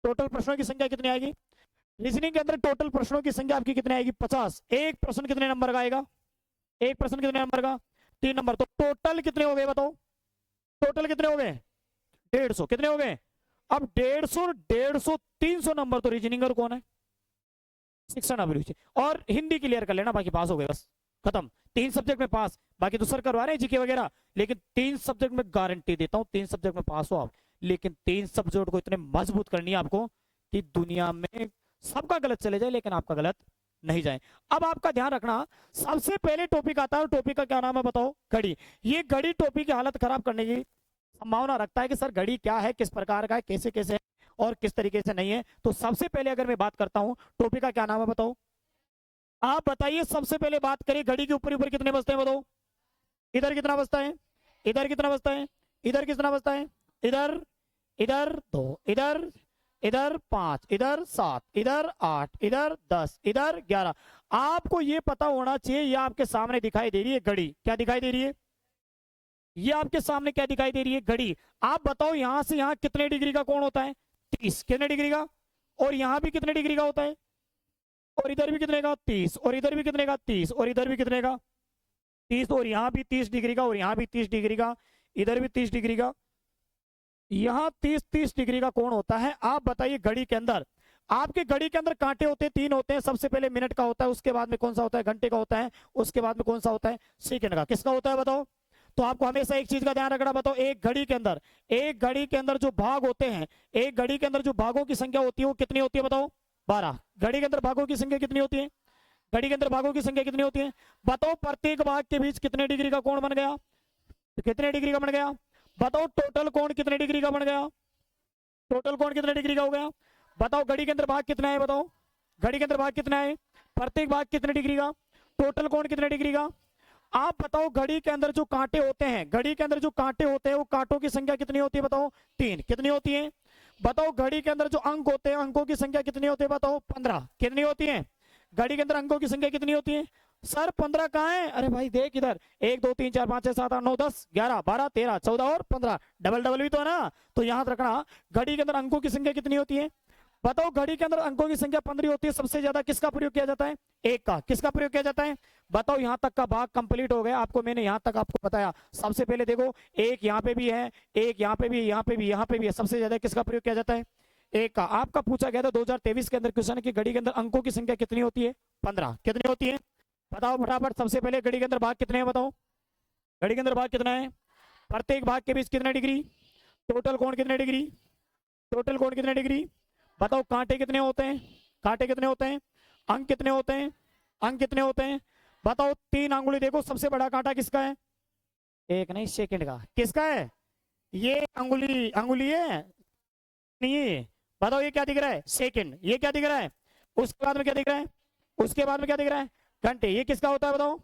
Total प्रश्नों की संख्या कितनी आएगी? रीजनिंग के अंदर टोटल प्रश्नों की संख्या आपकी कितनी आएगी? 50। एक प्रश्न कितने नंबर का आएगा? एक प्रश्न कितने नंबर का? 3 नंबर। तो टोटल कितने हो गए बताओ? टोटल कितने हो गए? 150। कितने हो गए? अब 150, 300 नंबर तो रीजनिंग और कौन है? 600 और हिंदी क्लियर कर लेना, बाकी पास हो गए, बस खत्म। 3 सब्जेक्ट में पास, बाकी तो सर करवा रहे हैं जीके वगैरह, लेकिन 3 सब्जेक्ट में गारंटी देता हूं 3 सब्जेक्ट में पास हो आप। लेकिन 3 सब्जेक्ट को इतने मजबूत करनी है आपको कि दुनिया में सबका गलत चले जाए लेकिन आपका गलत नहीं जाए। अब आपका ध्यान रखना, सबसे पहले टॉपिक आता है, टॉपिक का क्या नाम है बताओ? घड़ी। ये घड़ी टॉपिक की हालत खराब करने की संभावना रखता है कि सर घड़ी क्या है, किस प्रकार का है, कैसे कैसे है और किस तरीके से नहीं है। तो सबसे पहले अगर मैं बात करता हूं, टॉपिक का क्या नाम है बताओ? आप बताइए, सबसे पहले बात करिए घड़ी के ऊपर ऊपर कितने बजते हैं बताओ? इधर कितना बजता है? इधर कितना बजता है? इधर कितना बजता है? इधर, इधर 2, इधर, इधर 5, इधर 7, इधर 8, इधर 10, इधर 11। आपको ये पता होना चाहिए, ये आपके सामने दिखाई दे रही है घड़ी। क्या दिखाई दे रही है? ये आपके सामने क्या दिखाई दे रही है? घड़ी। आप बताओ यहां से यहां कितने डिग्री का कोण होता है? 30। कितने डिग्री का? और यहां भी कितने डिग्री का होता है? और इधर भी कितने का? 30। और इधर भी कितने का? 30। और इधर भी कितने का? 30। और यहाँ भी 30 डिग्री का, और यहाँ भी 30 डिग्री का, इधर भी 30 डिग्री का, यहाँ 30-30 डिग्री का कोण होता है। आप बताइए घड़ी के अंदर, आपके घड़ी के अंदर कांटे होते हैं, 3 होते हैं। सबसे पहले मिनट का होता है, उसके बाद में कौन सा होता है? घंटे का होता है, उसके बाद में कौन सा होता है? सेकंड का। किसका होता है बताओ? तो आपको हमेशा एक चीज का ध्यान रखना, बताओ एक घड़ी के अंदर, एक घड़ी के अंदर जो भाग होते हैं, एक घड़ी के अंदर जो भागों की संख्या होती है वो कितनी होती है बताओ? 12। घड़ी के अंदर भागों की संख्या कितनी होती है? घड़ी के अंदर भागों की संख्या कितनी होती है? बताओ प्रत्येक भाग के बीच कितने डिग्री का कोण बन गया? तो कितने डिग्री का बन गया? बताओ टोटल कोण कितने डिग्री का बन गया? टोटल कोण कितने डिग्री का हो गया? बताओ घड़ी के अंदर भाग कितना है बताओ? घड़ी के अंदर भाग कितना है? प्रत्येक भाग कितने डिग्री का? टोटल कोण कितने डिग्री का? आप बताओ घड़ी के अंदर जो कांटे होते हैं, घड़ी के अंदर जो कांटे होते हैं वो कांटों की संख्या कितनी होती है बताओ? 3। कितनी होती है? बताओ घड़ी के अंदर जो अंक होते हैं, अंकों की संख्या कितनी होती है बताओ? 15। कितनी होती है? घड़ी के अंदर अंकों की संख्या कितनी होती है? सर 15 कहाँ है? अरे भाई देख इधर, 1 2 3 4 5 6 7 8 9 10 11 12 13 14 और 15, डबल डबल भी तो है ना। तो याद रखना घड़ी के अंदर अंकों की संख्या कितनी होती है? बताओ घड़ी के अंदर अंकों की संख्या 15 होती है। सबसे ज्यादा किसका प्रयोग किया जाता है? 1 का। किसका प्रयोग किया जाता है? बताओ यहाँ तक का भाग कंप्लीट हो गया, आपको मैंने यहाँ तक आपको बताया। सबसे पहले देखो, एक यहाँ पे भी है, एक यहाँ पे भी, यहाँ पे भी, यहाँ पे भी है। सबसे ज्यादा किसका प्रयोग किया जाता है? 1 का। आपका पूछा गया था 2023 के अंदर क्वेश्चन की घड़ी के अंदर अंकों की संख्या कितनी होती है? 15। कितनी होती है? बताओ फटाफट। सबसे पहले घड़ी के अंदर भाग कितने हैं बताओ? घड़ी के अंदर भाग कितना है? प्रत्येक भाग के बीच कितने डिग्री? टोटल कोण कितने डिग्री? टोटल कोण कितने डिग्री? बताओ कांटे कितने होते हैं? कांटे कितने होते हैं? अंक कितने होते हैं? अंक कितने होते हैं? बताओ 3 अंगुली देखो, सबसे बड़ा कांटा किसका है? एक नहीं, सेकंड का। किसका है? ये अंगुली, अंगुली है नहीं है। बताओ ये क्या दिख रहा है? सेकंड। ये क्या दिख रहा है? उसके बाद में क्या दिख रहा है? उसके बाद में क्या दिख रहा है? घंटे। ये किसका होता है बताओ?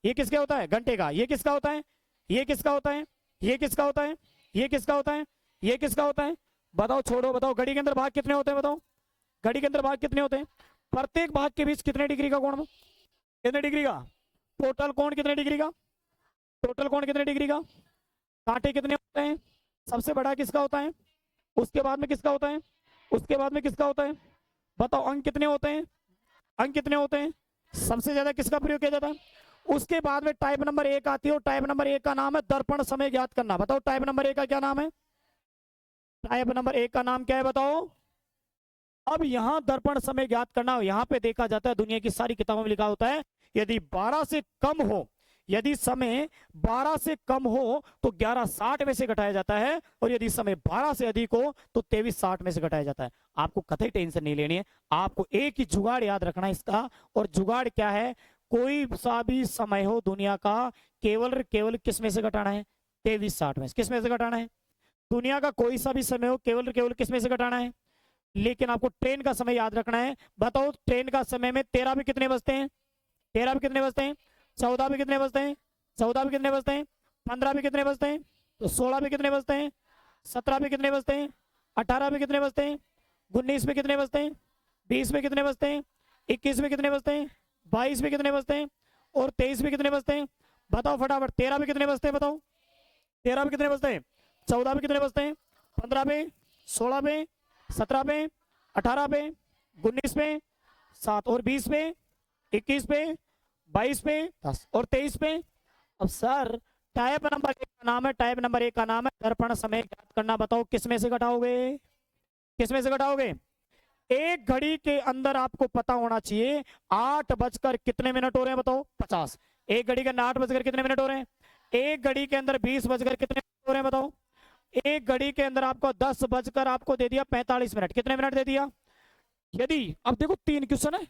ये किसका होता है? घंटे का। ये किसका होता है? ये किसका होता है? ये किसका होता है? ये किसका होता है? ये किसका होता है? बताओ छोड़ो, बताओ घड़ी के अंदर भाग कितने होते हैं बताओ? घड़ी के अंदर भाग कितने होते हैं? प्रत्येक भाग के बीच कितने डिग्री का कोण? कितने डिग्री का? टोटल कोण कितने डिग्री का? टोटल कोण कितने डिग्री का? कांटे कितने होते हैं? सबसे बड़ा किसका होता है? उसके बाद में किसका होता है? उसके बाद में किसका होता है? बताओ अंक कितने होते हैं? अंक कितने होते हैं? सबसे ज्यादा किसका प्रयोग किया जाता है? उसके बाद में टाइप नंबर 1 आती है, और टाइप नंबर 1 का नाम है दर्पण समय ज्ञात करना। बताओ टाइप नंबर 1 का क्या नाम है? टाइप नंबर 1 का नाम क्या है बताओ? अब यहां दर्पण समय ज्ञात करना, यहां पे देखा जाता है, दुनिया की सारी किताबों में लिखा होता है, यदि 12 से कम हो, यदि समय 12 से कम हो तो 1160 में से घटाया जाता है, और यदि समय 12 से अधिक हो तो 2360 में से घटाया जाता है। आपको कतई टेंशन नहीं लेनी है, आपको एक ही जुगाड़ याद रखना है इसका। और जुगाड़ क्या है? कोई सा भी समय हो दुनिया का, केवल केवल किस में से घटाना है? 2360 में। किस में से घटाना है? दुनिया का कोई सा भी समय हो, केवल केवल किस में से घटाना है? लेकिन आपको ट्रेन का समय याद रखना है। बताओ ट्रेन का समय में 13 भी कितने बजते हैं? 13 भी कितने बजते हैं? 14 भी कितने बजते हैं? 14 भी कितने बजते हैं? 15 भी कितने बजते हैं? तो 16 भी कितने बजते हैं? 17 भी कितने बजते हैं? 18 भी कितने बजते हैं? 19 में कितने बजते हैं? 20 में कितने बजते हैं? 21 में कितने बजते हैं? 22 में कितने बजते हैं? और 23 में कितने बजते हैं? बताओ फटाफट। 13 में कितने बजते हैं बताओ? 13 में कितने बजते हैं? 14 में कितने बजते हैं? 15 में, 16 में, 17 पे, 18 पे, 19 पे, 7 और 20 पे, 21 पे, 22 पे, 10 और 23 पे। अब सर टाइप नंबर 1 का नाम है, टाइप नंबर 1 का नाम है दर्पण समय ज्ञात करना। बताओ किस में से घटाओगे, किस में से घटाओगे? एक घड़ी के अंदर आपको पता होना चाहिए 8 बजकर कितने मिनट हो रहे हैं, बताओ 50। एक घड़ी के अंदर 8 बजकर कितने मिनट हो रहे हैं? एक घड़ी के अंदर 20 बजकर कितने मिनट हो रहे हैं, बताओ? एक घड़ी के अंदर आपको 10 बजकर आपको दे दिया 45 मिनट, कितने मिनट दे दिया? यदि अब देखो 3 क्वेश्चन है,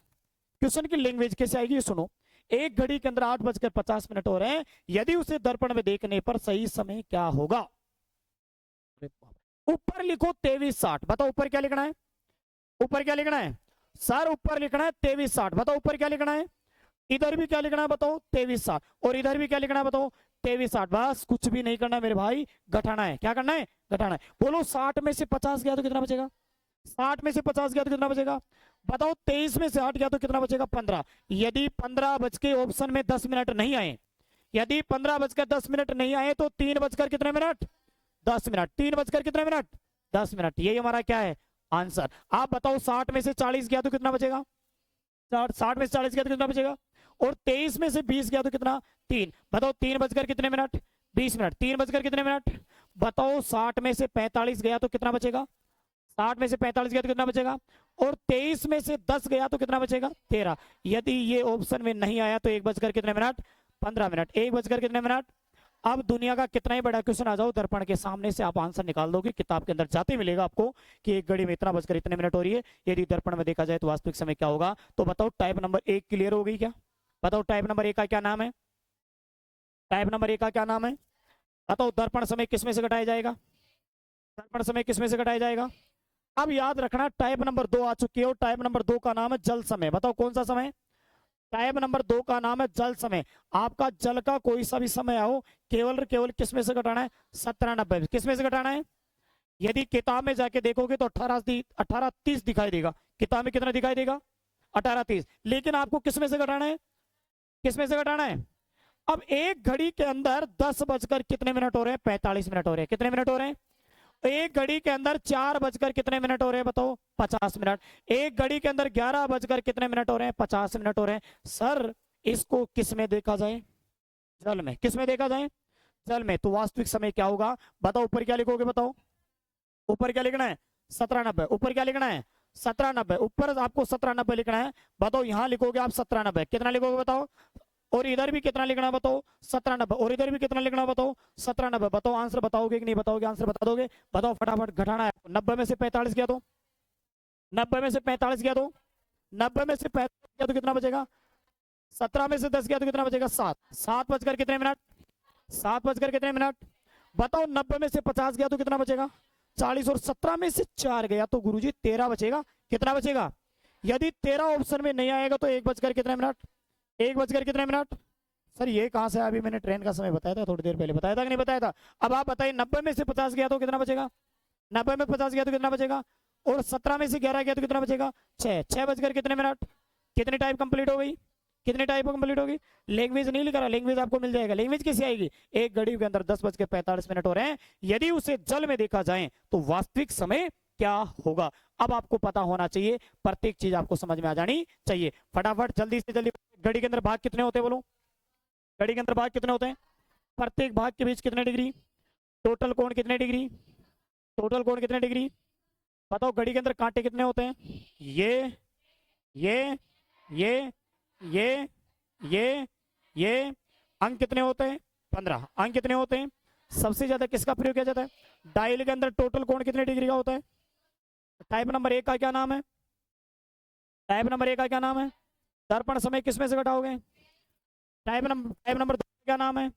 क्वेश्चन की लैंग्वेज कैसे आएगी ये सुनो। एक घड़ी के अंदर 8 बजकर 50 मिनट हो रहे हैं, यदि उसे दर्पण में देखने पर सही समय क्या होगा? ऊपर लिखो 23:60। बताओ ऊपर क्या लिखना है, ऊपर क्या लिखना है? सर ऊपर लिखना है 23:60। बताओ ऊपर क्या लिखना है? इधर भी क्या लिखना है बताओ? 23:60। और इधर भी क्या लिखना है बताओ? 23:60। बस कुछ भी नहीं करना है मेरे भाई, घटाना है। क्या करना है? घटाना है। बोलो 60 में से 50 गया तो कितना बचेगा? 60 में से 50 गया तो कितना बचेगा? बताओ 23 में से 8 गया तो कितना बचेगा? 15। यदि 15 बज के ऑप्शन में 10 मिनट नहीं आए, यदि 15 बजकर 10 मिनट नहीं आए तो 3 बजकर कितने मिनट? 10 मिनट। 3 बजकर कितने मिनट? 10 मिनट। यही हमारा क्या है? आंसर। आप बताओ 60 में से 40 गया तो कितना बचेगा? 60 में से 40 गया तो कितना बचेगा? और 23 में से 20 गया तो कितना? 3। बताओ 3 बजकर कितने मिनट? 20 मिनट। 3 बजकर कितने मिनट? बताओ 60 में से 45 गया तो कितना बचेगा? 60 में से 45 गया तो कितना बचेगा? और 23 में से 10 गया तो कितना बचेगा? 13। यदि ये ऑप्शन में नहीं आया तो 1 बजकर कितने मिनट? 15 मिनट। 1 बजकर कितने मिनट? अब दुनिया का कितना ही बड़ा क्वेश्चन आ जाओ, दर्पण के सामने से आप आंसर निकाल दोगे। किताब के अंदर जाते मिलेगा आपको कि एक घड़ी में इतना बजकर इतने मिनट हो रही है, यदि दर्पण में देखा जाए तो वास्तविक समय क्या होगा। तो बताओ टाइप नंबर 1 क्लियर हो गई क्या? बताओ टाइप नंबर 1 का क्या नाम है? टाइप नंबर 1 का क्या नाम है? बताओ दर्पण समय किसमें से घटाया जाएगा? दर्पण समय किसमें से घटाया जाएगा? अब याद रखना टाइप नंबर 2 आ चुकी है और टाइप नंबर 2 का नाम है जल समय। बताओ कौन सा समय? टाइप नंबर 2 का नाम है जल समय। आपका जल का कोई सा भी समय आओ, केवल केवल किस में से घटाना है? 1790। किस में से घटाना है? यदि किताब में जाके देखोगे तो 1830 दिखाई देगा। किताब में कितना दिखाई देगा? 1830। लेकिन आपको किस में से घटाना है? किस में से घटाना है? अब एक घड़ी के अंदर 10 बजकर कितने मिनट हो रहे हैं? 45 मिनट हो रहे हैं। कितने मिनट हो रहे हैं? एक घड़ी के अंदर 4 बजकर कितने मिनट हो रहे हैं बताओ? 50 मिनट। एक घड़ी के अंदर 11 बजकर कितने मिनट हो रहे हैं? 50 मिनट हो रहे हैं। सर इसको किस में देखा जाए? जल में। किस में देखा जाए? जल में। तो वास्तविक समय क्या होगा बताओ? ऊपर क्या लिखोगे बताओ? ऊपर क्या लिखना है? 1790। ऊपर क्या लिखना है? 1790। ऊपर आपको 1790 लिखना है। बताओ यहां लिखोगे आप 1790, कितना लिखोगे बताओ? और इधर भी कितना लिखना है बताओ? 1790। और इधर भी कितना लिखना है बताओ? 1790। बताओ आंसर बताओगे कि नहीं बताओगे? आंसर बता दोगे? बताओ फटाफट। घटाना है 90 में से 45 गया तो? 90 में से 45 गया तो? 90 में से 45 गया तो कितना बचेगा? 17 में से 10 गया तो कितना बचेगा? 7। 7 बजकर कितने मिनट? 7 बजकर कितने मिनट? बताओ 90 में से 50 गया तो कितना बचेगा? 40। और 17 में से 4 गया तो गुरुजी 13 बचेगा। कितना बचेगा? यदि 13 ऑप्शन में नहीं आएगा तो 1 बजकर कितने मिनट? 1 बजकर कितने मिनट? सर ये कहां से? अभी मैंने ट्रेन का समय बताया था, थोड़ी देर पहले बताया था कि नहीं बताया था? अब आप बताइए 90 में से 50 गया तो कितना बचेगा? 90 में 50 गया तो कितना बचेगा? और 17 में से 11 गया तो कितना बचेगा? 6। 6 बजकर कितने मिनट? कितनी टाइप कंप्लीट हो गई? कितनी टाइप कंप्लीट होगी? लैंग्वेज नहीं लिख रहा, लैंग्वेज आपको मिल जाएगा। लैंग्वेज कैसे आएगी? एक घड़ी के अंदर 10 बज के 45 मिनट हो रहे हैं, यदि उसे जल में देखा जाए तो वास्तविक समय क्या होगा? अब आपको पता होना चाहिए, प्रत्येक चीज आपको समझ में आ जानी चाहिए। फटाफट जल्दी से जल्दी। घड़ी के अंदर भाग कितने होते हैं बोलो? घड़ी के अंदर भाग कितने होते हैं? प्रत्येक भाग के बीच कितने डिग्री? टोटल कोण कितने डिग्री? टोटल कोण कितने डिग्री? बताओ घड़ी के अंदर कांटे कितने होते हैं? ये ये ये ये ये अंक कितने होते हैं? 15 अंक कितने होते हैं? सबसे ज्यादा किसका प्रयोग किया जाता है? डायल के अंदर टोटल कोण कितने डिग्री का होता है? टाइप नंबर 1 का क्या नाम है? टाइप नंबर 1 का क्या नाम है? दर्पण समय किसमें से घटाओगे? टाइप नंबर 2 का क्या नाम है?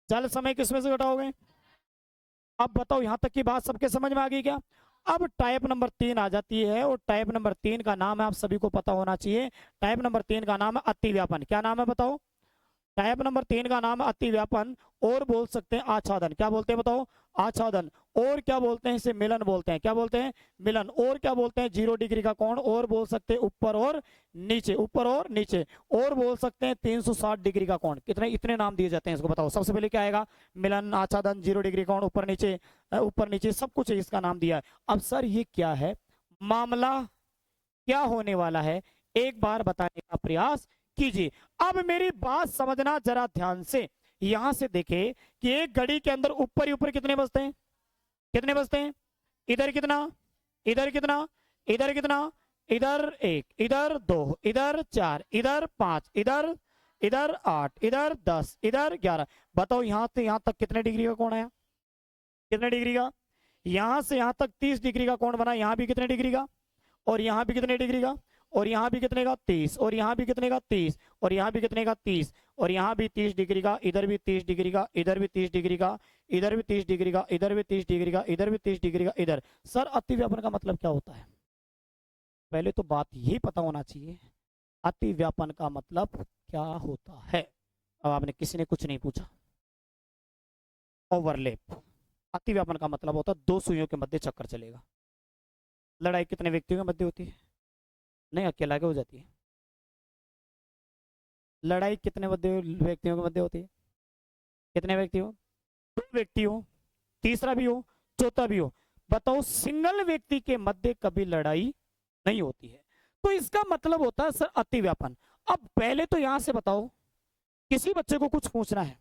जल समय किसमें से घटाओगे? अब बताओ यहां तक की बात सबके समझ में आ गई क्या? अब टाइप नंबर 3 आ जाती है और टाइप नंबर 3 का नाम है, आप सभी को पता होना चाहिए। टाइप नंबर 3 का नाम है अतिव्यापन। क्या नाम है बताओ? टाइप नंबर 3 का नाम है अतिव्यापन, और बोल सकते हैं आच्छादन। क्या बोलते हैं बताओ? आच्छादन। और क्या बोलते हैं इसे? मिलन बोलते हैं। क्या बोलते हैं? मिलन। और क्या बोलते हैं? 0 डिग्री का कोण। और बोल सकते हैं ऊपर और नीचे, ऊपर और नीचे। और बोल सकते हैं 360 डिग्री का कोण। कितने इतने नाम दिए जाते हैं इसको बताओ? सबसे पहले क्या आएगा? मिलन, आच्छादन, 0 डिग्री कोण, ऊपर नीचे, ऊपर नीचे, सब कुछ इसका नाम दिया है। अब सर ये क्या है? मामला क्या होने वाला है एक बार बताने का प्रयास कीजिए। अब मेरी बात समझना जरा ध्यान से। यहां से देखे कि एक घड़ी के अंदर ऊपर ही ऊपर कितने बजते हैं, कितने बजते हैं, इधर कितना, इधर कितना, इधर कितना, इधर एक, इधर दो, इधर चार, इधर पांच, इधर इधर 8, इधर 10, इधर 11। बताओ यहां से यहां तक कितने डिग्री का कोण आया, कितने डिग्री का। यहां से यहां तक 30 डिग्री का कोण बना। यहां भी कितने डिग्री का, और यहां भी कितने डिग्री का, और यहां भी कितने का 30, और यहां भी कितने का 30, और यहां भी कितने का 30, और यहां भी 30 डिग्री का, इधर भी 30 डिग्री का, इधर भी 30 डिग्री का, इधर भी 30 डिग्री का, इधर भी 30 डिग्री का, इधर भी 30 डिग्री का, इधर। सर अतिव्यापन का मतलब क्या होता है? पहले तो बात यही पता होना चाहिए, अतिव्यापन का मतलब क्या होता है। अब आपने किसी ने कुछ नहीं पूछा। ओवरलैप, अतिव्यापन का मतलब होता है दो सुइयों के मध्य चक्कर चलेगा। लड़ाई कितने व्यक्तियों के मध्य होती है? नहीं, अकेला के हो जाती है। लड़ाई कितने व्यक्तियों के मध्य होती है? कितने व्यक्ति हो? दो व्यक्ति हो, तीसरा भी हो, चौथा भी हो। बताओ सिंगल व्यक्ति के मध्य कभी लड़ाई नहीं होती है। तो इसका मतलब होता है सर अतिव्यापन। अब पहले तो यहां से बताओ, किसी बच्चे को कुछ पूछना है,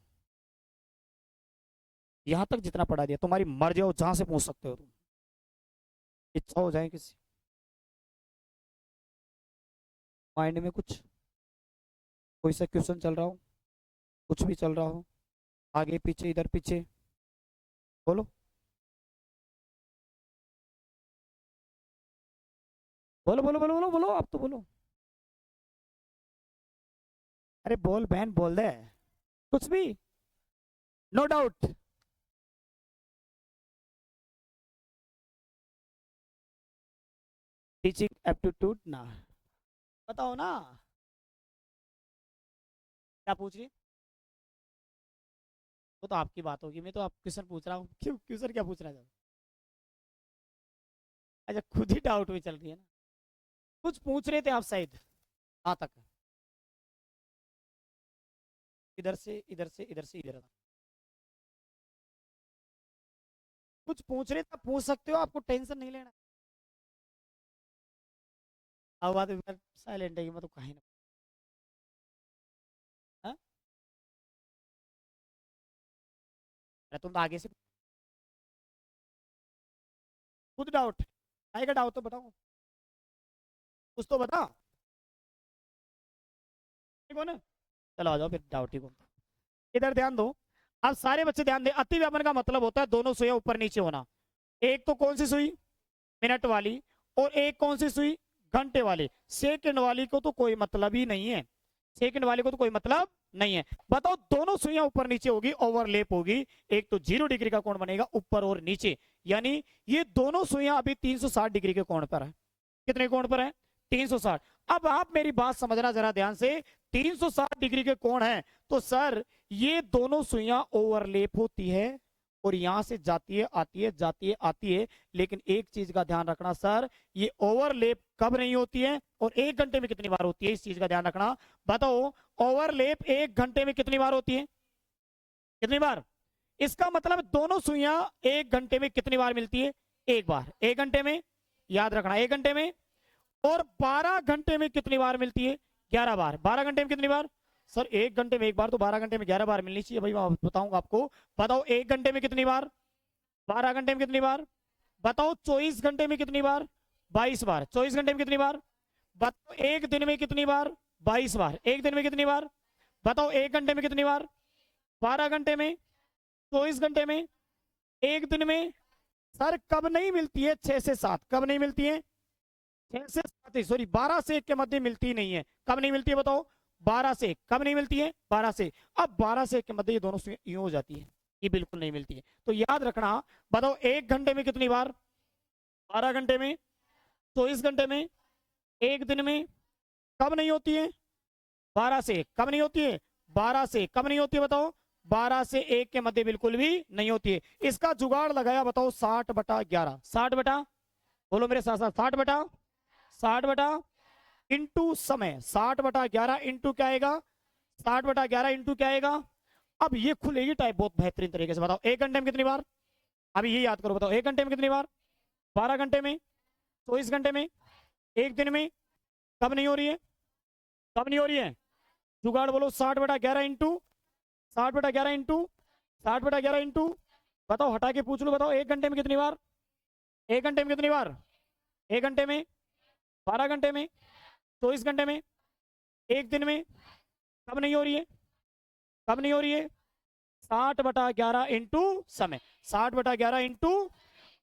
यहां तक जितना पढ़ा दिया, तुम्हारी मर्जी हो, जहां से पूछ सकते हो तुम, इच्छा हो जाए किसी माइंड में कुछ, कोई सा क्वेश्चन चल रहा हो, कुछ भी चल रहा हो, आगे पीछे इधर पीछे, बोलो बोलो बोलो बोलो बोलो बोलो, आप तो बोलो। अरे बोल बहन, बोल दे कुछ भी। No doubt. टीचिंग एप्टीट्यूड ना, बताओ ना क्या पूछ रही है? वो तो आपकी बात होगी, मैं तो आप क्वेश्चन पूछ रहा हूँ। क्यों क्वेश्चन क्या पूछना चाहते? अच्छा खुद ही डाउट में चल रही है ना। कुछ पूछ रहे थे आप शायद, कहाँ तक? इधर से इधर से इधर से इधर तक कुछ पूछ रहे थे, पूछ सकते हो, आपको टेंशन नहीं लेना। अब बात साइलेंट है कि मैं तो कहीं ना। हाँ? अरे तुम तो आगे से खुद डाउट आएगा, डाउट तो बताओ, कुछ तो बता। कौन है? चलो आ जाओ फिर, डाउट ही कौन था। इधर ध्यान दो। अब सारे बच्चे ध्यान दें, अति व्यापन का मतलब होता है दोनों सुइयां ऊपर नीचे होना। एक तो कौन सी सुई? मिनट वाली। और एक कौन सी सुई? घंटे वाली। सेकंड वाली को तो कोई मतलब ही नहीं है, सेकंड वाले को तो कोई मतलब नहीं है। बताओ दोनों सुइयां ऊपर नीचे होगी, ओवरलेप होगी, एक तो 0 डिग्री का कोण बनेगा ऊपर और नीचे। यानी ये दोनों सुइयां अभी 360 डिग्री के कोण पर है। कितने कोण पर है? 360। अब आप मेरी बात समझना जरा ध्यान से। 360 डिग्री के कोण है तो सर ये दोनों सुइयां ओवरलेप होती है, और यहां से जाती है आती है, जाती है आती है। लेकिन एक चीज का ध्यान रखना सर, ये ओवरलेप कब नहीं होती है और 1 घंटे में कितनी बार होती है, इस चीज का ध्यान रखना। बताओ ओवरलेप 1 घंटे में कितनी बार होती है? कितनी बार? इसका मतलब दोनों सुइयां 1 घंटे में कितनी बार मिलती है? एक बार। 1 घंटे में, याद रखना 1 घंटे में। और 12 घंटे में कितनी बार मिलती है? 11 बार। 12 घंटे में कितनी बार? सर 1 घंटे में एक बार, तो 12 घंटे में 11 बार मिलनी चाहिए भाई, मैं बताऊंगा आपको। बताओ 1 घंटे में कितनी बार? 12 घंटे में कितनी बार? बताओ 24 घंटे में कितनी बार? 22 बार। 24 घंटे में कितनी बार? बताओ एक दिन में कितनी बार? 22 बार। एक दिन में कितनी बार? बताओ 1 घंटे में कितनी बार? 12 घंटे में, 24 घंटे में, एक दिन में। सर कब नहीं मिलती है? 6 से 7। कब नहीं मिलती है? 6 से 7, सॉरी 12 से 1 के मध्य मिलती ही नहीं है। कब नहीं मिलती है बताओ? 12 से 1। कब नहीं मिलती है? 12 से। अब 12 से 1 के मध्य ये दोनों यूं हो जाती है, ये बिल्कुल नहीं मिलती है। तो याद रखना। बताओ 1 घंटे में कितनी बार? 12 घंटे में, 24 घंटे में, एक दिन में। कब नहीं होती है? 12 से 1। कब नहीं होती है? 12 से 1। कब नहीं होती है बताओ? 12 से 1 के मध्य बिल्कुल भी नहीं होती है। इसका जुगाड़ लगाया बताओ 60/11। 60 बोलो मेरे साथ साथ, 60/60 इंटू समय। 60/11 इंटू क्या आएगा? 60/11 इंटू क्या आएगा? अब ये खुलेगी टाइप बहुत बेहतरीन तरीके से। बताओ 1 घंटे में कितनी बार? अभी ये याद करो, बताओ 1 घंटे में कितनी बार? 12 घंटे में, 24 घंटे में, एक दिन में, कब नहीं हो रही है, कब नहीं हो रही है, जुगाड़ बोलो। 60/11 इंटू 60/11 इंटू 60/11 इंटू, बताओ हटा के पूछ लो, बताओ एक घंटे में कितनी बार, एक घंटे में कितनी बार, एक घंटे में, 12 घंटे में, 24 घंटे में, एक दिन में, कब नहीं हो रही है, कब नहीं हो रही है, 60/11 इंटू समय, 60/11 इंटू।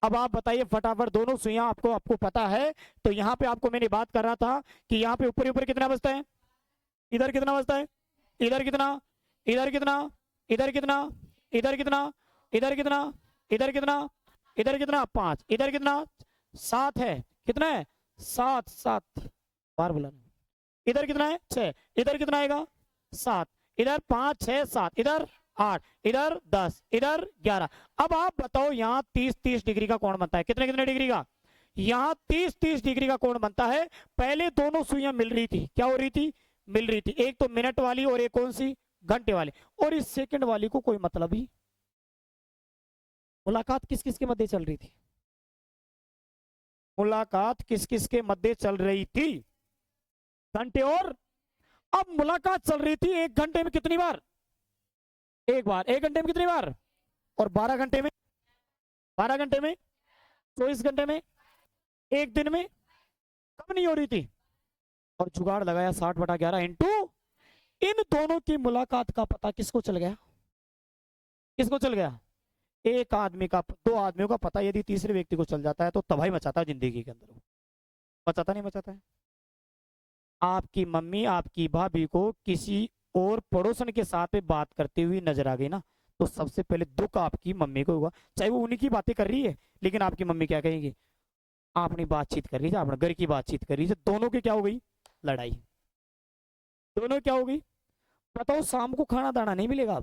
अब आप बताइए फटाफट, दोनों सुइयां आपको आपको पता है, तो यहाँ पे आपको मैंने बात कर रहा था कि यहाँ पे ऊपर ऊपर कितना बचता है, इधर कितना बचता है, इधर कितना, इधर कितना, इधर कितना, इधर कितना, इधर कितना, इधर कितना, इधर कितना, 5, इधर कितना, 7 है, कितना है, 7, 7 बार बोला, इधर कितना है 6, इधर कितना आएगा 7, इधर 5 6 7, इधर 8, इधर 10, इधर 11। अब आप बताओ यहाँ 30-30 डिग्री का कोण बनता है, कितने कितने डिग्री का, यहाँ 30-30 डिग्री का कोण बनता है। पहले दोनों सुइयां मिल रही थी, क्या हो रही थी, मिल रही थी, एक तो मिनट वाली और एक कौन सी, घंटे वाली, और इस सेकंड वाली को कोई मतलब ही। मुलाकात किस किस के मध्य चल रही थी, मुलाकात किस किस के मध्य चल रही थी, घंटे और। अब मुलाकात चल रही थी एक घंटे में कितनी बार, एक बार, एक घंटे में कितनी बार, और 12 घंटे में, 12 घंटे में, 24 घंटे में, एक दिन में, कब नहीं हो रही थी। और जुगाड़ लगाया 60/11 इंटू, इन दोनों की मुलाकात का पता किसको चल गया, किसको चल गया, एक आदमी का, दो आदमियों का पता यदि तीसरे व्यक्ति को चल जाता है तो तबाही मचाता है जिंदगी के अंदर, मचाता नहीं मचाता है। आपकी मम्मी आपकी भाभी को किसी और पड़ोसन के साथ में बात करते हुए नजर आ गई ना, तो सबसे पहले दुख आपकी मम्मी को होगा, चाहे वो उन्हीं की बातें कर रही है, लेकिन आपकी मम्मी क्या कहेगी, आपने बातचीत कर रही है, आपने घर की बातचीत कर रही है, दोनों की क्या हो गई, लड़ाई, दोनों क्या हो गई। बताओ शाम को खाना दाना नहीं मिलेगा,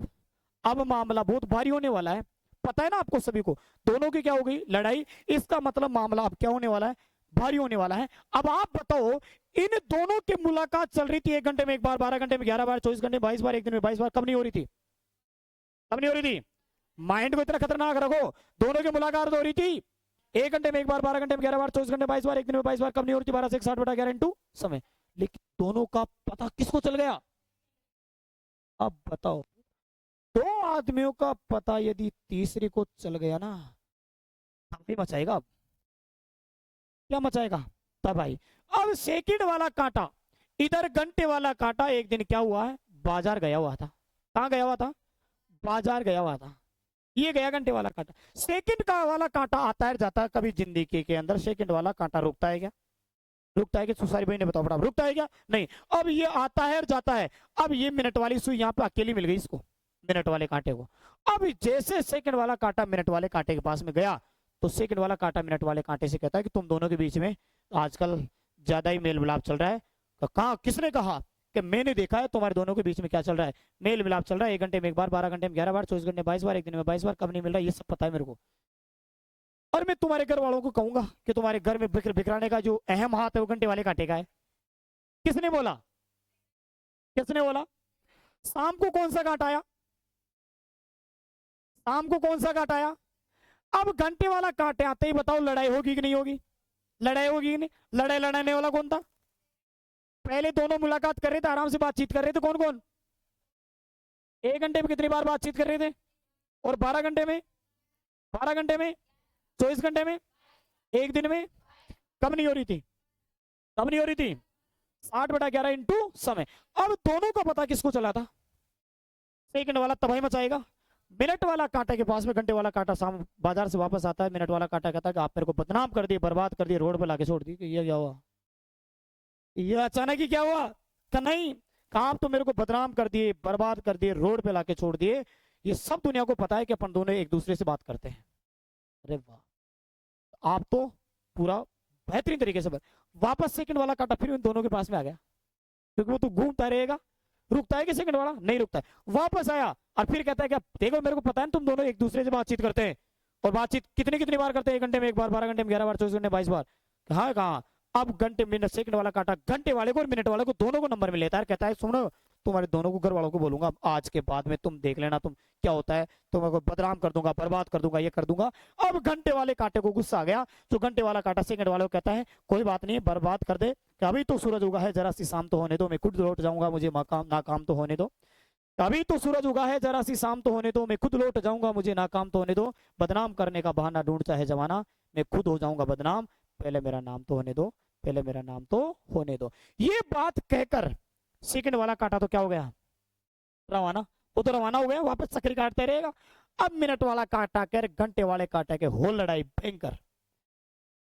अब मामला बहुत भारी होने वाला है, पता है ना आपको सभी को, दोनों की क्या हो गई, लड़ाई। इसका मतलब मामला अब क्या होने वाला है, भारी होने वाला है। अब आप बताओ, इन दोनों की मुलाकात चल रही थी एक घंटे में एक बार, 12 घंटे में 11 बार, 24 घंटे में 22 बार, एक दिन में 22 बार, कब नहीं हो रही थी, कब नहीं हो रही थी। माइंड को इतना खतरनाक रखो, दोनों की मुलाकात हो रही थी एक घंटे में एक बार, 12 घंटे में 11 बार, 24 घंटे में 22 बार, एक दिन में 22 बार, कब नहीं हो रही थी, 12 से 60/11 इंटू समय। लेकिन दोनों का पता किसको चल गया। अब बताओ, दो आदमियों का पता यदि तीसरे को चल गया ना, तबाही मचाएगा। अब क्या मचाएगा, तबाही। अब सेकंड वाला कांटा, इधर घंटे वाला कांटा, एक दिन क्या हुआ है, बाजार गया हुआ था, कहाँ गया हुआ था, बाजार गया हुआ था, ये गया घंटे वाला कांटा। सेकंड का वाला कांटा आता है जाता है, कभी जिंदगी के अंदर सेकंड वाला कांटा रुकता है क्या, रुकता है कि सुसारी भाई ने बताओ फटाफट, रुकता है क्या, नहीं। अब ये आता है और जाता है। अब ये मिनट वाली सुई यहाँ पे अकेली मिल गई इसको, मिनट वाले कांटे को। अब जैसे सेकंड वाला कांटा मिनट वाले कांटे के पास में गया, तो सेकंड वाला कांटा मिनट वाले कांटे से कहता है कि तुम दोनों के बीच में आजकल ज्यादा ही मेल मिलाप चल रहा है। कहा, किसने कहा, कि मैंने देखा है तुम्हारे दोनों के बीच में क्या चल रहा है, मेल मिलाप चल रहा है, एक घंटे में एक बार, 12 घंटे में 11 बार, 24 घंटे में 22 बार, एक दिन में 22 बार, कब नहीं मिल रहा है, ये सब पता है मेरे को। और मैं तुम्हारे घर वालों को कहूंगा कि तुम्हारे घर में बिखराने का जो अहम हाथ है वो घंटे वाले कांटे का है। किसने बोला, किसने बोला। शाम को कौन सा कांटा आया, शाम को कौन सा कांटा आया। अब घंटे वाला कांटे आते ही बताओ लड़ाई होगी कि नहीं होगी, लड़ाई होगी कि नहीं। लड़ाई लड़ाने वाला कौन था, पहले दोनों मुलाकात कर रहे थे, आराम से बातचीत कर रहे थे, कौन कौन। एक घंटे में कितनी बार बातचीत कर रहे थे, और 12 घंटे में, 12 घंटे में, 24 घंटे में, एक दिन में, कब नहीं हो रही थी, कब नहीं हो रही थी, 60/11 इंटू समय। अब दोनों का पता किसको चला था, सेकंड वाला तबाही मचाएगा। मिनट वाला कांटे के पास में घंटे वाला कांटा शाम बाजार से वापस आता है, मिनट वाला कांटा कहता है कि आप मेरे को बदनाम कर दिए, बर्बाद कर दिए, रोड पे लाके छोड़ दी, कि ये क्या हुआ, ये अचानक ही क्या हुआ, कि नहीं, कहा आप तो मेरे को बदनाम कर दिए, बर्बाद कर दिए, रोड पे लाके छोड़ दिए। ये सब दुनिया को पता है कि अपन दोनों एक दूसरे से बात करते हैं। अरे वाह, आप तो पूरा बेहतरीन तरीके से वापस सेकंड वाला कांटा फिर इन दोनों के पास में आ गया, क्योंकि वो तो घूमता रहेगा, रुकता है कि सेकंड वाला नहीं रुकता है। वापस आया और फिर कहता है कि देखो मेरे को पता है तुम दोनों एक दूसरे से बातचीत करते हैं, और बातचीत कितनी कितनी बार करते हैं, एक घंटे में एक बार, 12 घंटे में 11 बार, 24 घंटे में 22 बार। कहाँ, अब घंटे मिनट सेकंड वाला कांटा घंटे वाले को और मिनट वाले को दोनों को नंबर में लेता है, कहता है सुनो तुम्हारे दोनों को घर वालों को बोलूंगा आज के बाद में तुम देख लेना तुम क्या होता है, तुम्हें बदनाम कर दूंगा, बर्बाद कर दूंगा, ये कर दूंगा। अब घंटे वाले कांटे को गुस्सा आ गया, जो घंटे वाला कांटा सेकंड वाले को कहता है कोई बात नहीं, बर्बाद कर दे, अभी तो सूरज उगा है, जरा सी शाम तो होने दो, मैं खुद लौट जाऊंगा, मुझे नाकाम तो होने दो। अभी तो सूरज उगा है, जरा सी शाम तो होने दो, मैं खुद लौट जाऊंगा, मुझे नाकाम तो होने दो। बदनाम करने का बहाना ढूंढता है जमाना, मैं खुद हो जाऊंगा बदनाम, पहले मेरा नाम तो होने दो, पहले मेरा नाम तो होने दो। ये बात कहकर सेकंड वाला काटा तो क्या हो गया, रवाना। वो तो रवाना हो गया, वापस चक्री काटते रहेगा। अब मिनट वाला काटा कर घंटे वाले काटे के हो लड़ाई भयंकर।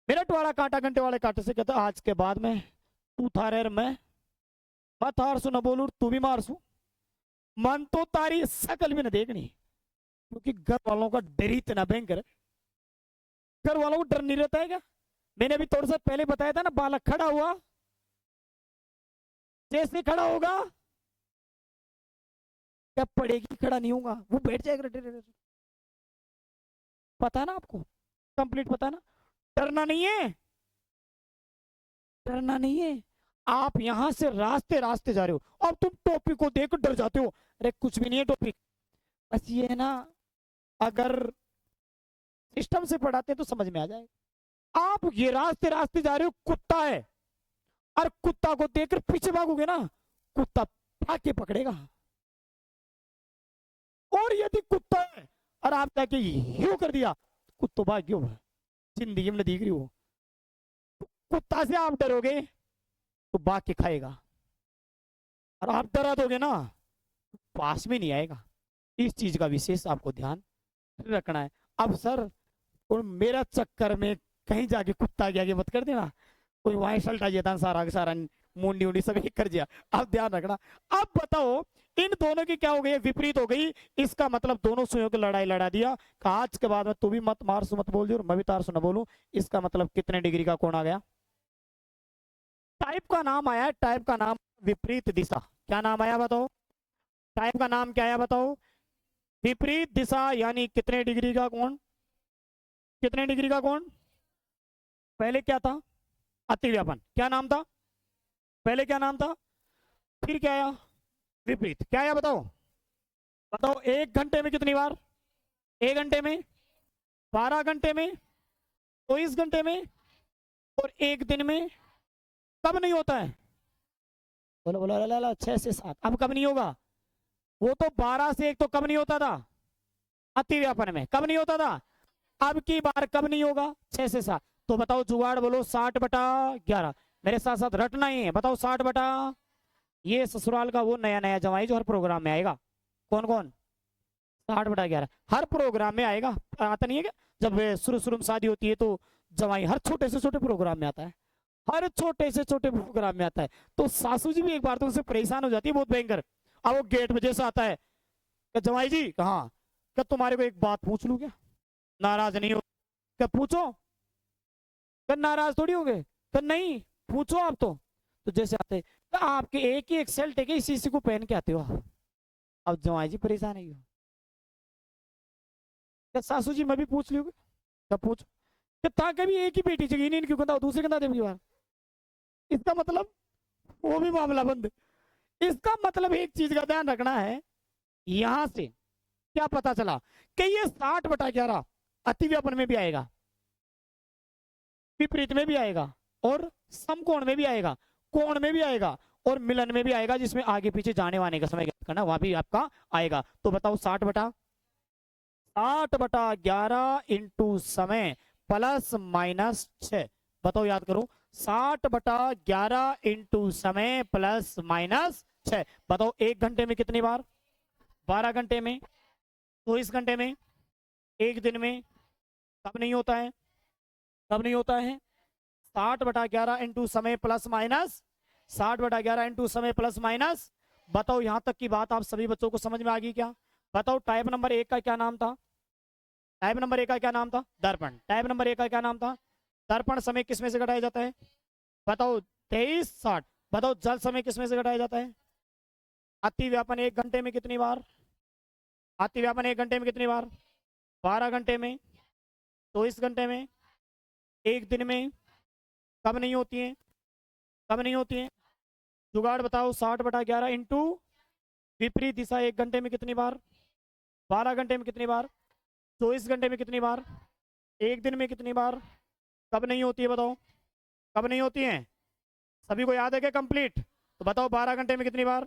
मिनट वाला काटा घंटे वाले काटे से कहता आज के बाद में तू था रे मैं थार सु न बोलू, तू भी मार सू, मन तो तारी शकल भी न देखनी, क्योंकि घर वालों का डर ही इतना भयंकर है। घर वालों को डर नहीं रहता है क्या? मैंने अभी थोड़ा सा पहले बताया था ना, बालक खड़ा हुआ, जैसे खड़ा होगा क्या पड़ेगी, खड़ा नहीं होगा, वो बैठ जाएगा। पता है ना आपको, कंप्लीट पता है ना। डरना नहीं है, डरना नहीं है। आप यहां से रास्ते रास्ते जा रहे हो, अब तुम टॉपिक को देख डर जाते हो, अरे कुछ भी नहीं है टॉपिक, बस ये है ना, अगर सिस्टम से पढ़ाते तो समझ में आ जाएगा। आप ये रास्ते रास्ते जा रहे हो, कुत्ता है, और कुत्ता को देखकर पीछे भागोगे ना, कुत्ता भाग के पकड़ेगा। और यदि कुत्ता है और आप जाके यूं कर दिया, कुत्तो भाग गयो, जिंदगी में दिख रही हो। कुत्ता से आप डरोगे तो भाग के खाएगा, और आप डरा दोगे ना, पास में नहीं आएगा। इस चीज का विशेष आपको ध्यान रखना है। अब सर और मेरा चक्कर में कहीं जाके कुत्ता के आगे मत कर देना, कोई वहां सल्टा जाता सारा सारा मुंडी उंडी सब एक कर दिया, अब ध्यान रखना। अब बताओ इन दोनों की क्या हो गई, विपरीत हो गई। इसका मतलब दोनों सुइयों की लड़ाई लड़ा दिया, कहा आज के बाद में तू भी मत मार सु मत बोल दियो, मैं भी तार सु न बोलूं। इसका मतलब कितने डिग्री का कोण आ गया? टाइप का नाम आया, टाइप का नाम विपरीत दिशा। क्या नाम आया बताओ? टाइप का नाम क्या आया बताओ? विपरीत दिशा, यानी कितने डिग्री का कोण, कितने डिग्री का कोण। पहले क्या था? अतिव्यापन। क्या नाम था पहले, क्या नाम था? फिर क्या आया? विपरीत। क्या आया बताओ? बताओ, एक घंटे में कितनी बार? एक घंटे में, 12 घंटे में, 24 घंटे में, और एक दिन में। कब नहीं होता है? बोलो बोलो, 6 से 7। अब कब नहीं होगा? वो तो 12 से 1 तो कब नहीं होता था? अतिव्यापन में कब नहीं होता था? अब की बार कब नहीं होगा? 6 से 7। तो बताओ जुगाड़ बोलो, 60/11। मेरे साथ साथ रटना ही है, बताओ 60 ये ससुराल का वो नया नया जवाई जो हर प्रोग्राम में आएगा। कौन कौन? 60/11 हर प्रोग्राम में आएगा। आता नहीं है क्या? जब शुरू शुरू में शादी होती है तो जवाई हर छोटे से छोटे प्रोग्राम में आता है, हर छोटे से छोटे प्रोग्राम में आता है। तो सासू जी भी एक बार तो उससे परेशान हो जाती है बहुत भयंकर। अब वो गेट में जैसा आता है, क्या जवाई जी कहाँ, क्या तुम्हारे को एक बात पूछ लूं क्या? नाराज नहीं हो? क्या पूछो? क्या नाराज थोड़ी होंगे? क्या नहीं, पूछो आप तो जैसे आते तो आपके एक ही एक शर्ट है, इसी को पहन के आते हो आप। अब जवाई जी परेशान है, क्या सासू जी मैं भी पूछ लियोगे? क्या पूछ, क्या ता कभी एक ही बेटी चाहिए नहीं, क्यों कहता दूसरे कहता देवी बार? इसका मतलब वो भी मामला बंद। इसका मतलब एक चीज का ध्यान रखना है, यहां से क्या पता चला कि ये 60/11 अतिव्यापन में भी आएगा, विपरीत में भी आएगा, और समकोण में भी आएगा, कोण में भी आएगा, और मिलन में भी आएगा, जिसमें आगे पीछे जाने वाने का समय ज्ञात करना, वहां भी आपका आएगा। तो बताओ 60/11 इंटू समय प्लस माइनस 6। बताओ याद करो, 60/11 इंटू समय प्लस माइनस 6। बताओ एक घंटे में कितनी बार? 12 घंटे में, 24 घंटे में, एक दिन में। कब नहीं होता है? कब नहीं होता है? 60/11 इंटू समय प्लस माइनस, 60/11 इंटू समय प्लस माइनस। बताओ यहां तक की बात आप सभी बच्चों को समझ में आ गई क्या? बताओ टाइप नंबर 1 का क्या नाम था? टाइप नंबर 1 का क्या नाम था? दर्पण। टाइप नंबर 1 का क्या नाम था? दर्पण समय किसमें से घटाया जाता है? बताओ 23/60। बताओ जल समय किसमें से घटाया जाता है? अतिव्यापन एक घंटे में कितनी बार? अतिव्यापन एक घंटे में कितनी बार? 12 घंटे में, 24 घंटे में, एक दिन में। कब नहीं होती है? कब नहीं होती है? जुगाड़ बताओ, 60/11 इंटू विपरीत दिशा 1 घंटे में कितनी बार, 12 घंटे में कितनी बार, 24 घंटे में कितनी बार, एक दिन में कितनी बार, कब नहीं होती है बताओ, कब नहीं होती है, सभी को याद है क्या कंप्लीट? तो बताओ 12 घंटे में कितनी बार,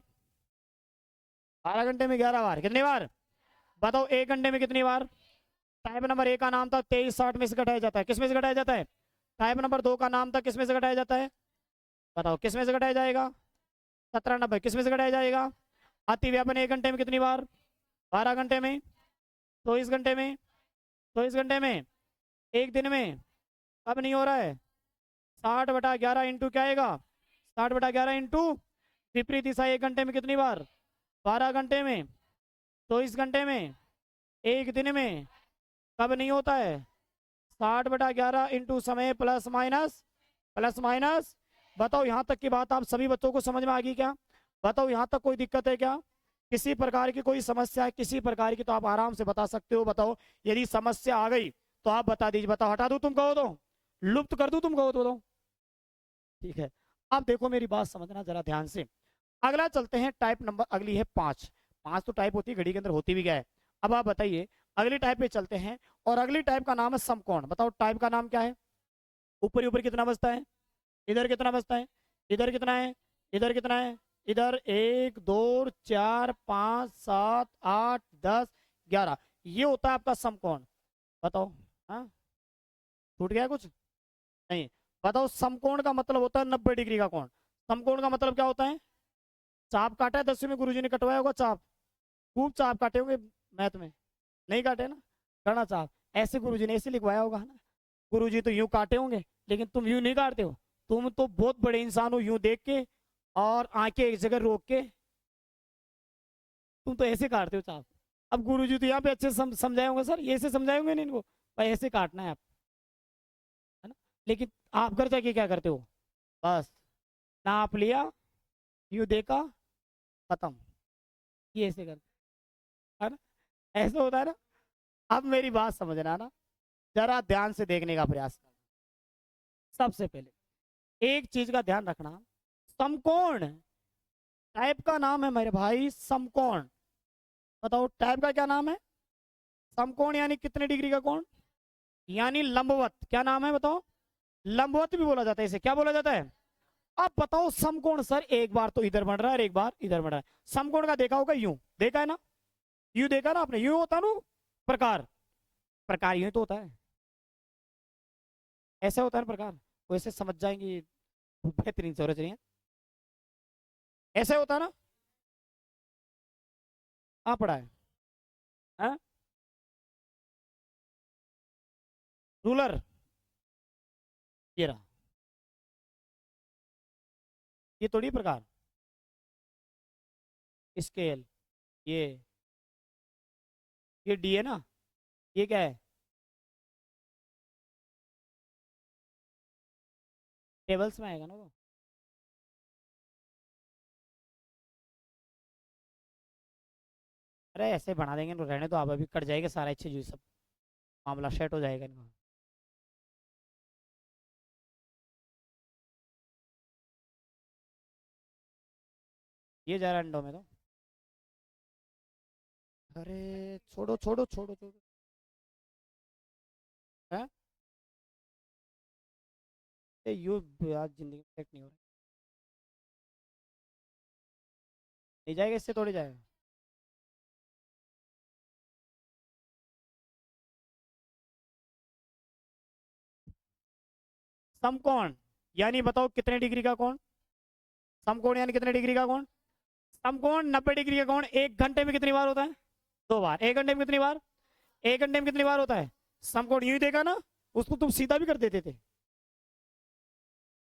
12 घंटे में 11 बार, कितनी बार बताओ, 1 घंटे में कितनी बार? टाइप नंबर 1 का नाम था 2360 में से घटाया जाता है, किस में से घटाया जाता है? टाइप नंबर 2 का नाम था किस में से घटाया जाता है, बताओ किस में से घटाया जाएगा? 1790, किस में से घटाया जाएगा? अति व्यापन 1 घंटे में कितनी बार, 12 घंटे में, 24 घंटे में, 24 घंटे में, एक दिन में, कब नहीं हो रहा है? 60/11 इंटू क्या आएगा, 60/11 इंटू विपरीत दिशा 1 घंटे में कितनी बार, 12 घंटे में, 24 घंटे में, एक दिन में, कब नहीं होता है? 60/11 इंटू समय प्लस माइनस। बताओ यहाँ तक की बात आप सभी बच्चों को समझ में आ गई क्या? बताओ यहाँ तक कोई दिक्कत है क्या? किसी प्रकार की कोई समस्या है किसी प्रकार की तो आप आराम से बता सकते हो। बताओ यदि समस्या आ गई तो आप बता दीजिए। बताओ हटा दूं तुम कहो तो, लुप्त कर दूं तुम कहो तो बताओ। ठीक है, अब देखो मेरी बात समझना जरा ध्यान से। अगला चलते हैं टाइप नंबर, अगली है 5। 5 तो टाइप होती है, घड़ी के अंदर होती भी क्या है। अब आप बताइए अगली टाइप पे चलते हैं और अगली टाइप का नाम है समकोण। बताओ टाइप का नाम क्या है? ऊपर ऊपर कितना बचता है, इधर कितना बचता है, इधर कितना है, इधर कितना है, इधर 1 2 4 5 7 8 10 11, ये होता है आपका समकोण। बताओ हाँ, छूट गया कुछ? नहीं। बताओ समकोण का मतलब होता है 90 डिग्री का कोण। समकोण का मतलब क्या होता है? चाप काटा है 10वीं में गुरुजी ने, कटवाया होगा चाप, खूब चाप काटे होंगे मैथ में, नहीं काटे ना, करना चाप ऐसे गुरुजी ने ऐसे लिखवाया होगा ना। गुरुजी तो यूं काटे होंगे लेकिन तुम यूं नहीं काटते हो, तुम तो बहुत बड़े इंसान हो, यूं देख के और आंखें एक जगह रोक के तुम तो ऐसे काटते हो चाप। अब गुरुजी तो यहाँ पे अच्छे समझाए होंगे, सर ये ऐसे समझाए होंगे नहीं इनको, भाई ऐसे काटना है आप, है ना। लेकिन आप घर जाके क्या करते हो, बस नाप लिया, यूं देखा, खत्म, ये ऐसे करते, है ना, ऐसे होता है ना। अब मेरी बात समझना ना, जरा ध्यान से देखने का प्रयास करना। सबसे पहले एक चीज का ध्यान रखना, समकोण टाइप का नाम है मेरे भाई, समकोण। बताओ टाइप का क्या नाम है? समकोण, यानी कितने डिग्री का कोण, यानी लंबवत। क्या नाम है बताओ? लंबवत भी बोला जाता है इसे, क्या बोला जाता है? अब बताओ समकोण सर एक बार तो इधर बढ़ रहा है और एक बार इधर बढ़ रहा है। समकोण का देखा होगा यूं, देखा है ना, यूं देखा ना आपने, यूं होता ना प्रकार, प्रकार यूं तो होता है, ऐसे होता है ना प्रकार, वैसे समझ जाएंगे बेहतरीन से रही है, ऐसे होता है ना, आ पड़ा है, हाँ? रूलर ये रहा, ये थोड़ी प्रकार, स्केल, ये डी है ना, ये क्या है? टेबल्स में आएगा ना वो। अरे ऐसे बना देंगे, इनको रहने दो आप, अभी कट जाएगा सारा अच्छे जो सब, मामला सेट हो जाएगा इनको। ये जा रहा है अंडों में तो, अरे छोड़ो छोड़ो छोड़ो छोड़ो, है यू, आज जिंदगी में सेट नहीं हो रहा, नहीं जाएगा इससे थोड़ी जाएगा। समकोण यानी बताओ कितने डिग्री का कोण, समकोण यानी कितने डिग्री का कोण, समकोण 90 डिग्री का कोण 1 घंटे में कितनी बार होता है? 2 बार। 1 घंटे में कितनी बार? 1 घंटे में कितनी बार होता है? समकोण यूं ही देखा ना, उसको तुम सीधा भी कर देते थे,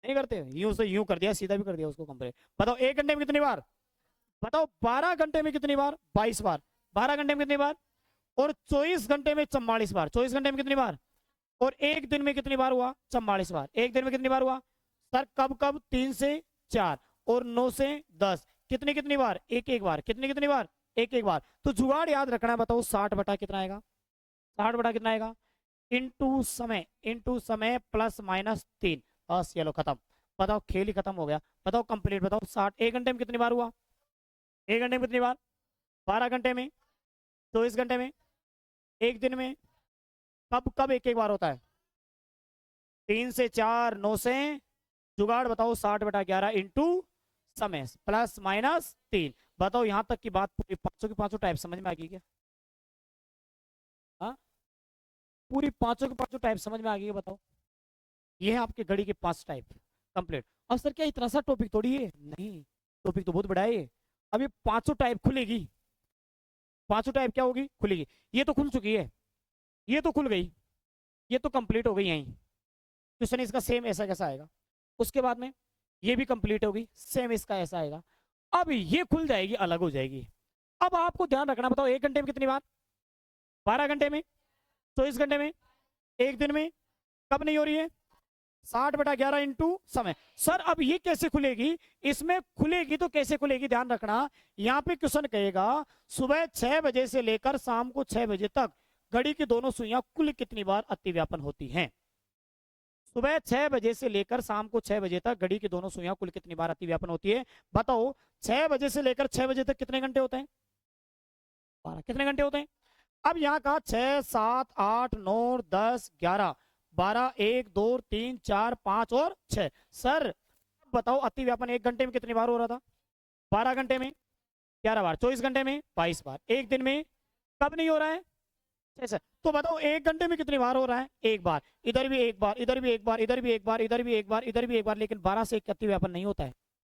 नहीं करते, यूं से यूं कर दिया, सीधा भी कर दिया उसको कंपेयर। बताओ 1 घंटे में कितनी बार? बताओ 12 घंटे में कितनी बार? 22 बार। 12 घंटे में कितनी बार? और 24 घंटे में 44 बार। 24 घंटे में कितनी बार? और एक दिन में कितनी बार हुआ? 44 बार। एक दिन में कितनी बार हुआ सर? कब कब? 3 से 4 और 9 से 10, कितनी कितनी बार? एक एक बार। कितनी कितनी बार? एक एक बार। तो जुगाड़ याद रखना है, बताओ 60 बटा कितना आएगा? 60 बटा कितना आएगा? इंटू समय प्लस माइनस 3, बस ये लो खत्म। बताओ खेल ही खत्म हो गया। बताओ कंप्लीट। बताओ 60 1 घंटे में कितनी बार हुआ? 1 घंटे में कितनी बार? 12 घंटे में, 24 घंटे में, एक दिन में, कब कब एक एक बार होता है? 3 से 4, 9 से, जुगाड़ बताओ, 60/11 इंटू समय प्लस माइनस 3। बताओ यहां तक की बात पूरी पांचों की पांचों टाइप समझ में आ गई क्या? हाँ, पूरी पांचों की पांचों टाइप समझ में आ गई है? बताओ, ये है आपके घड़ी के 5 टाइप कंप्लीट। अब सर क्या इतना सा टॉपिक थोड़ी है? नहीं, टॉपिक तो बहुत बड़ा है ये। अब ये पांचों टाइप खुलेगी, पांचों टाइप क्या होगी? खुलेगी। ये तो खुल चुकी है, ये तो खुल गई, ये तो कंप्लीट हो गई यहीं। क्वेश्चन इसका सेम ऐसा कैसा आएगा? उसके बाद में ये भी कंप्लीट होगी, सेम इसका ऐसा आएगा। अब ये खुल जाएगी, अलग हो जाएगी। अब आपको ध्यान रखना, बताओ 1 घंटे में कितनी बार? 12 घंटे में, 24 घंटे में, एक दिन में, कब नहीं हो रही है? 60/11 इंटू समय। सर अब ये कैसे खुलेगी? इसमें खुलेगी तो कैसे खुलेगी, ध्यान रखना। यहाँ पे क्वेश्चन कहेगा सुबह 6 बजे से लेकर शाम को 6 बजे तक घड़ी की दोनों सुइयां कुल कितनी बार अतिव्यापन होती हैं? सुबह 6 बजे से लेकर शाम को 6 बजे तक घड़ी की दोनों सुइयां कुल कितनी बार अतिव्यापन होती है? बताओ 6 बजे से लेकर 6 बजे तक कितने घंटे होते हैं? 12। कितने घंटे होते हैं? अब यहाँ का 6, 7, 8, 9, 10, 11, 12, 1, 2, 3, 4, 5 और 6। सर बताओ अतिव्यापन 1 घंटे में कितनी बार हो रहा था? 12 घंटे में 11 बार, 24 घंटे में 22 बार, एक दिन में कब नहीं हो रहा है? 6 सर। तो बताओ 1 घंटे में कितनी बार हो रहा है? 1 बार। इधर भी 1 बार, इधर भी 1 बार, इधर भी 1 बार, इधर भी 1 बार, इधर भी 1 बार, लेकिन 12 से 1 अतिव्यापन नहीं होता है।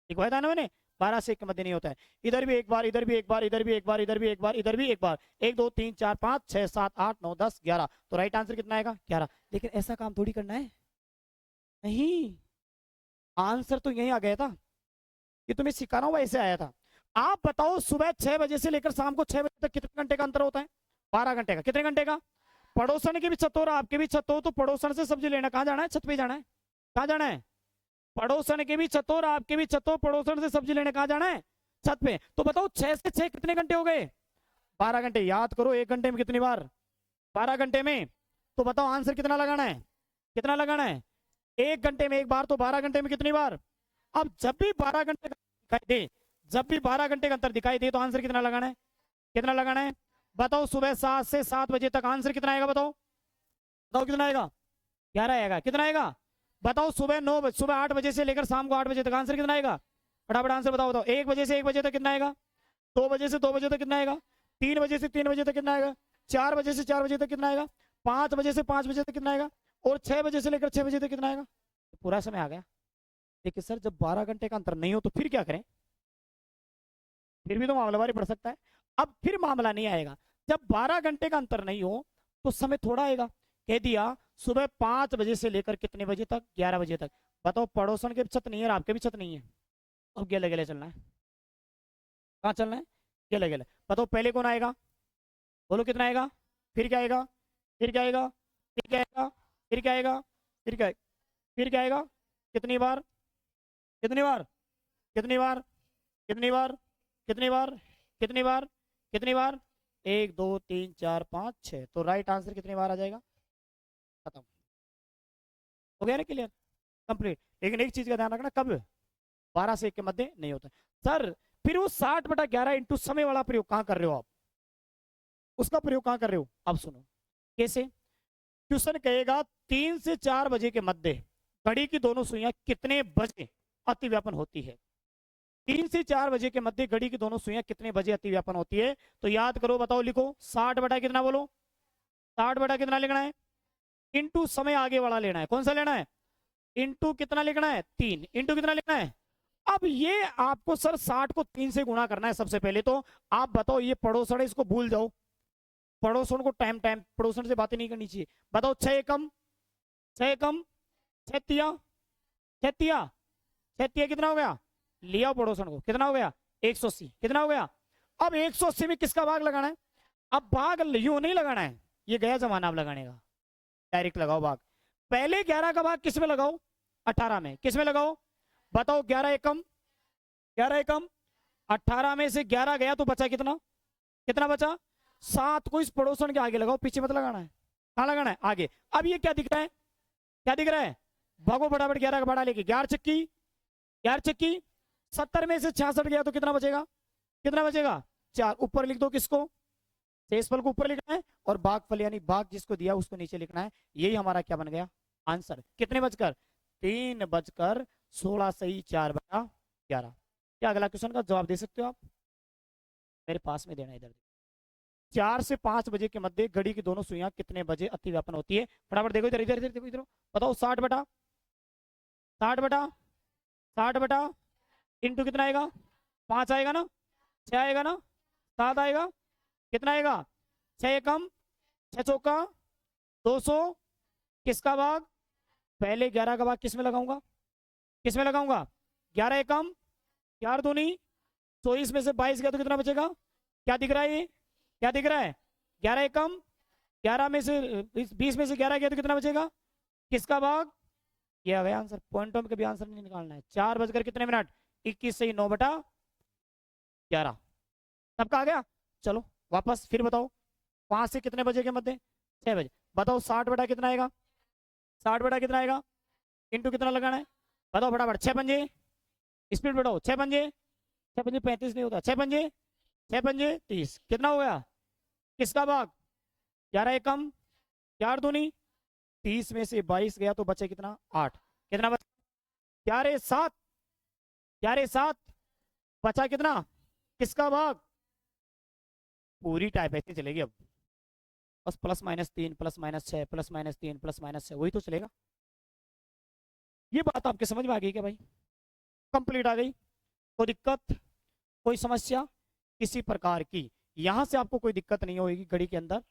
ठीक है ना मैंने? 12 से 1 के मध्य नहीं होता है। इधर भी 1 बार, इधर भी 1 बार, इधर भी 1 बार, इधर भी 1 बार, इधर भी 1 बार, 1, 2, 3, 4, 5, 6, 7, 8, 9, 10, 11। तो राइट आंसर कितना आएगा? 11। लेकिन ऐसा काम थोड़ी करना है, नहीं, आंसर तो यही आ गया था। ये तुम्हें सिखा रहा हूं, ऐसे आया था। आप बताओ सुबह 6 बजे से लेकर शाम को 6 बजे तक कितने घंटे का अंतर होता है? 12 घंटे का। कितने घंटे का? पड़ोसन की भी छत हो और आपके भी छत हो, तो पड़ोसन से सब्जी लेना कहाँ जाना है? छत पे जाना है। कहाँ जाना है? पड़ोसन के भी छत हो और आपके भी छत हो, पड़ोसन से सब्जी लेने कहाँ जाना है? छत पे। तो बताओ 6 से 6 कितने घंटे हो गए? 12 घंटे। याद करो 1 घंटे में कितनी बार? 12 घंटे में। तो बताओ आंसर कितना लगाना है? कितना लगाना है? 1 घंटे में 1 बार, तो 12 घंटे में कितनी बार? अब जब भी 12 घंटे का दिखाई दे, जब भी 12 घंटे का अंतर दिखाई दे, तो आंसर कितना लगाना है? कितना लगाना है? बताओ सुबह 7 से 7 बजे तक आंसर कितना आएगा? बताओ बताओ कितना आएगा? 11 आएगा। कितना आएगा? बताओ सुबह 9 बजे, सुबह 8 बजे से लेकर शाम को 8 बजे तक आंसर कितना आएगा? फटाफट आंसर बताओ। बताओ 1 बजे से 1 बजे तक कितना आएगा? 2 बजे से 2 बजे तक कितना आएगा? 3 बजे से 3 बजे तक कितना आएगा? 4 बजे से 4 बजे तक कितना आएगा? 5 बजे से 5 बजे तक कितना आएगा? और 6 बजे से लेकर 6 बजे तक कितना आएगा? पूरा समय आ गया। देखिए सर, जब 12 घंटे का अंतर नहीं हो तो फिर क्या करें? फिर भी तो मामला भारी पड़ सकता है। अब फिर मामला नहीं आएगा। जब 12 घंटे का अंतर नहीं हो तो समय थोड़ा आएगा। कह दिया सुबह 5 बजे से लेकर कितने बजे तक? 11 बजे तक। बताओ पड़ोसन के भी छत नहीं है और आपके भी छत नहीं है, अब गेले गेले चलना है। कहाँ चलना है? गेले गेले। बताओ पहले कौन आएगा? बोलो कितना आएगा? फिर क्या आएगा? फिर क्या आएगा? फिर क्या आएगा? फिर क्या आएगा? फिर क्या? फिर क्या आएगा? कितनी बार? कितनी बार? कितनी बार? कितनी बार? कितनी बार? कितनी बार? कितनी बार? 1, 2, 3, 4, 5, 6। तो राइट आंसर कितनी बार आ जाएगा? खत्म हो गया ना? Clear, complete. लेकिन एक चीज का ध्यान रखना, कब? 12 से 1 के मध्य नहीं होता। सर फिर वो 60/11 इंटू समय वाला प्रयोग कहां कर रहे हो आप? उसका प्रयोग कहां कर रहे हो? अब सुनो कैसे। क्वेश्चन कहेगा 3 से 4 बजे के मध्य घड़ी की दोनों सुइयां कितने बजे अतिव्यापन होती है? 3 से 4 बजे के मध्य घड़ी की दोनों सुइयां कितने बजे अतिव्यापन होती है? तो याद करो, बताओ, लिखो 60 बटा कितना? बोलो 60 बटा कितना लिखना है? इंटू समय आगे वाला लेना है। कौन सा लेना है? इंटू कितना लिखना है? 3। इंटू कितना लिखना है? अब ये आपको सर 60 को 3 से गुणा करना है। सबसे पहले तो आप बताओ, ये पड़ोसन है, इसको भूल जाओ। पड़ोसन को टाइम टाइम पड़ोसन से बातें नहीं करनी चाहिए। बताओ 6 एकम, 6 एकम, 6 तिया, 6 तिया, 6 तिया कितना हो गया? लिया पड़ोसन को, कितना हो गया? 180। कितना हो गया? अब 180 में किसका भाग लगाना है? अब भाग यूं नहीं लगाना है, ये गया जमाना अब लगाने का। डायरेक्ट लगाओ भाग। पहले 11 का भाग किस में लगाओ? 18 में। किस में लगाओ? बताओ 11 एकम, 11 एकम 18 में से 11 गया तो बचा कितना? कितना बचा? 7 को इस पड़ोसन के आगे लगाओ, पीछे मत लगाना है। कहां लगाना है? आगे। अब ये क्या दिख रहा है? क्या दिख रहा है? भागो फटाफट 11 का बड़ा लेके। 11 चक्की, 11 चक्की 70 में से 66 गया तो कितना बचेगा? कितना बचेगा? 4 ऊपर लिख दो किसको, शेषफल को ऊपर लिखना है और भागफल यानी भाग जिसको दिया उसको नीचे लिखना है। यही हमारा क्या बन गया आंसर। कितने बजकर 3:16 सही 4/11। क्या अगला क्वेश्चन का जवाब दे सकते हो आप? मेरे पास में देना है इधर। 4 से 5 बजे के मध्य घड़ी की दोनों सुइयां कितने बजे अतिव्यापन होती है? फटाफट देखो इधर इधर इधर देखो इधर, बताओ। 60/60 इंटू कितना आएगा? 5 आएगा ना, 6 आएगा ना, 7 आएगा, कितना आएगा? 6 एकम 6 चौका 200, किसका भाग? पहले 11 का भाग किस में लगाऊंगा? किस में लगाऊंगा? 11 एकम 4 दूनी 24 में से 22 गया तो कितना बचेगा? क्या दिख रहा है ये? क्या दिख रहा है? 11 एकम 11 में से 20 में से 11 गया तो कितना बचेगा? किसका भाग? ये आ गया आंसर। पॉइंटों में कभी आंसर नहीं निकालना है। 4 बजकर कितने मिनट? 21 सही 9/11। सबका आ गया? चलो वापस फिर बताओ। 5 से कितने बजे के मध्य? 6 बजे। बताओ 60 बटा कितना आएगा? 60 बटा कितना आएगा? इंटू कितना लगाना है? बताओ फटाफट। 6 पंजे, स्पीड बढ़ाओ। 6 पंजे 35 नहीं होता। 6 पंजे 30, कितना हो गया? किसका भाग? 11 एकम 4 दूनी 30 में से 22 गया तो बचे कितना? 8। कितना बचा? 11 7 बचा कितना? किसका भाग? पूरी टाइप ऐसे चलेगी अब, बस +-3 +-6 +-3 +-6 वही तो चलेगा। ये बात आपके समझ में आ गई क्या भाई? कंप्लीट आ गई? कोई दिक्कत, कोई समस्या किसी प्रकार की? यहां से आपको कोई दिक्कत नहीं होगी घड़ी के अंदर।